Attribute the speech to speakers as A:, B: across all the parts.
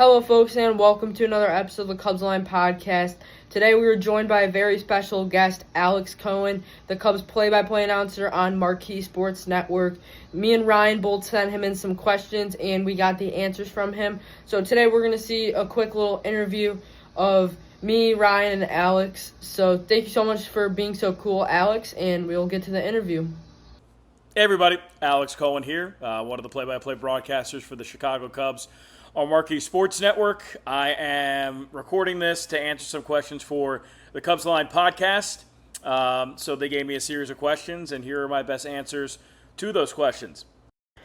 A: Hello, folks, and welcome to another episode of the Cubs Line podcast. Today, we are joined by a very special guest, Alex Cohen, the Cubs play-by-play announcer on Marquee Sports Network. Me and Ryan both sent him in some questions, and we got the answers from him. So today, we're going to see a quick little interview of me, Ryan, and Alex. So thank you so much for being so cool, Alex, and we'll get to the interview.
B: Hey, everybody. Alex Cohen here, one of the play-by-play broadcasters for the Chicago Cubs on Marquee Sports Network. I am recording this to answer some questions for the Cubs Line podcast. So they gave me a series of questions, and here are my best answers to those questions.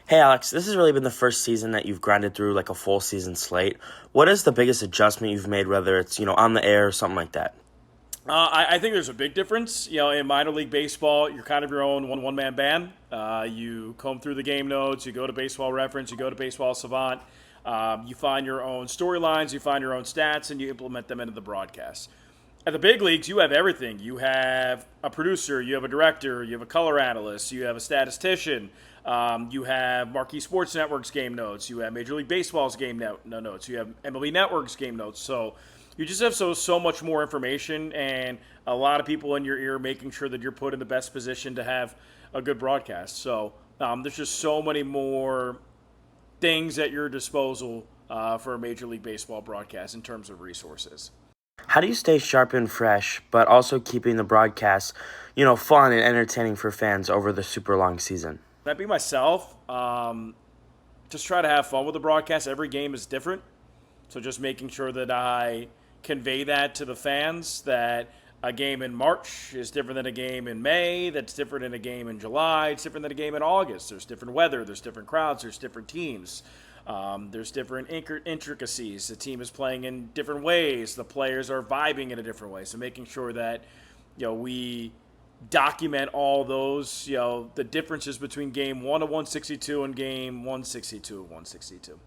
C: Hey Alex, this has really been the first season that you've grinded through like a full season slate. What is the biggest adjustment you've made, whether it's, on the air or something like that?
B: I think there's a big difference. In minor league baseball, you're kind of your own one-man band. You comb through the game notes, you go to Baseball Reference, you go to Baseball Savant. You find your own storylines, you find your own stats, and you implement them into the broadcast. At the big leagues, you have everything. You have a producer, you have a director, you have a color analyst, you have a statistician, you have Marquee Sports Network's game notes, you have Major League Baseball's game notes, you have MLB Network's game notes. So you just have so much more information and a lot of people in your ear making sure that you're put in the best position to have a good broadcast. So there's just so many more things at your disposal for a Major League Baseball broadcast in terms of resources.
C: How do you stay sharp and fresh, but also keeping the broadcast, fun and entertaining for fans over the super long season?
B: That'd be myself. Just try to have fun with the broadcast. Every game is different. So just making sure that I convey that to the fans, that a game in March is different than a game in May, that's different than a game in July, it's different than a game in August. There's different weather, there's different crowds, there's different teams, there's different intricacies. The team is playing in different ways, the players are vibing in a different way. So making sure that we document all those, the differences between game 1 of 162 and game 162 of 162.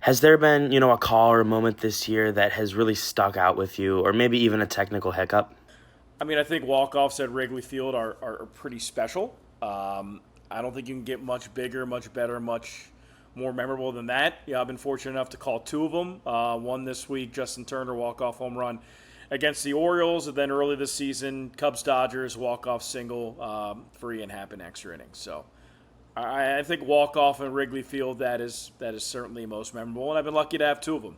C: Has there been, a call or a moment this year that has really stuck out with you, or maybe even a technical hiccup?
B: I think walk-offs at Wrigley Field are pretty special. I don't think you can get much bigger, much better, much more memorable than that. I've been fortunate enough to call two of them. One this week, Justin Turner walk-off home run against the Orioles, and then early this season, Cubs-Dodgers walk-off single, free and happen extra innings. So I think walk-off in Wrigley Field, that is certainly most memorable, and I've been lucky to have two of them.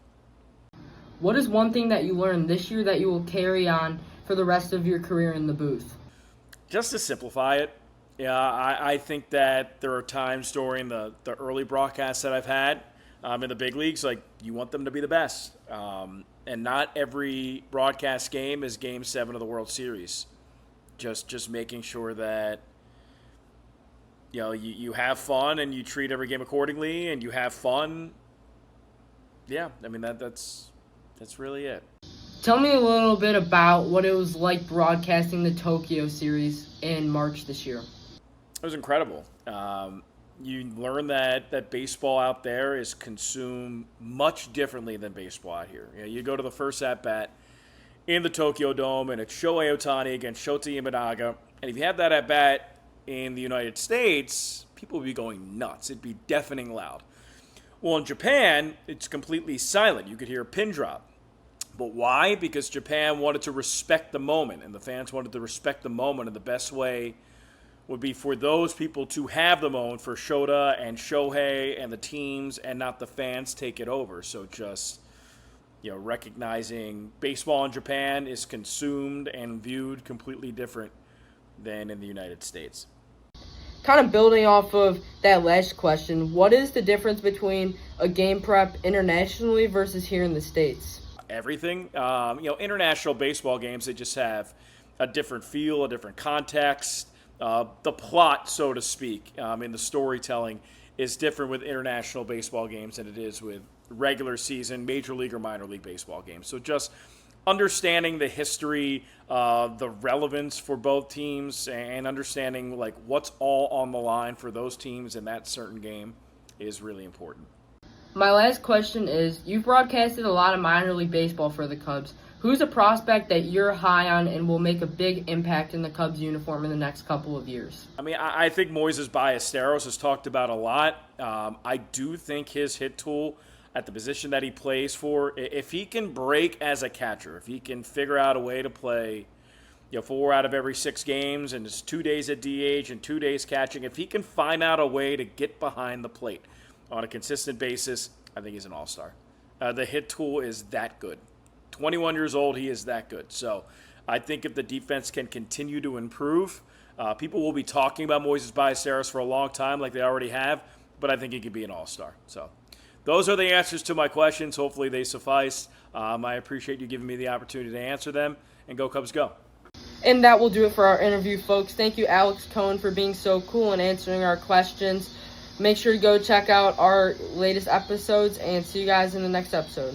A: What is one thing that you learned this year that you will carry on for the rest of your career in the booth?
B: Just to simplify it. I think that there are times during the early broadcasts that I've had in the big leagues, like you want them to be the best. And not every broadcast game is Game 7 of the World Series. Just making sure that you have fun and you treat every game accordingly and you have fun. Yeah, that's really it.
A: Tell me a little bit about what it was like broadcasting the Tokyo series in March this year.
B: It was incredible. You learn that baseball out there is consumed much differently than baseball out here. You go to the first at-bat in the Tokyo Dome, and it's Shohei Ohtani against Shota Imanaga. And if you have that at-bat in the United States, people would be going nuts. It'd be deafening loud. Well, in Japan, it's completely silent. You could hear a pin drop. But why? Because Japan wanted to respect the moment, and the fans wanted to respect the moment, and the best way would be for those people to have the moment, for Shota and Shohei and the teams, and not the fans take it over. So just, recognizing baseball in Japan is consumed and viewed completely different than in the United States.
A: Kind of building off of that last question, what is the difference between a game prep internationally versus here in the States?
B: Everything. International baseball games, they just have a different feel, a different context. The plot, so to speak, in the storytelling is different with international baseball games than it is with regular season, major league or minor league baseball games. So just understanding the history, the relevance for both teams, and understanding what's all on the line for those teams in that certain game is really important.
A: My last question is, you've broadcasted a lot of minor league baseball for the Cubs. Who's a prospect that you're high on and will make a big impact in the Cubs uniform in the next couple of years?
B: I think Moises Ballesteros is talked about a lot. I do think his hit tool at the position that he plays for. If he can break as a catcher, if he can figure out a way to play 4 out of every 6 games, and it's 2 days at DH and 2 days catching. If he can find out a way to get behind the plate on a consistent basis, I think he's an all-star. The hit tool is that good. 21 years old, he is that good. So I think if the defense can continue to improve, people will be talking about Moises Ballesteros for a long time like they already have, but I think he could be an all-star. So those are the answers to my questions. Hopefully they suffice. I appreciate you giving me the opportunity to answer them, and go Cubs go.
A: And that will do it for our interview, folks. Thank you, Alex Cohen, for being so cool and answering our questions. Make sure to go check out our latest episodes, and see you guys in the next episode.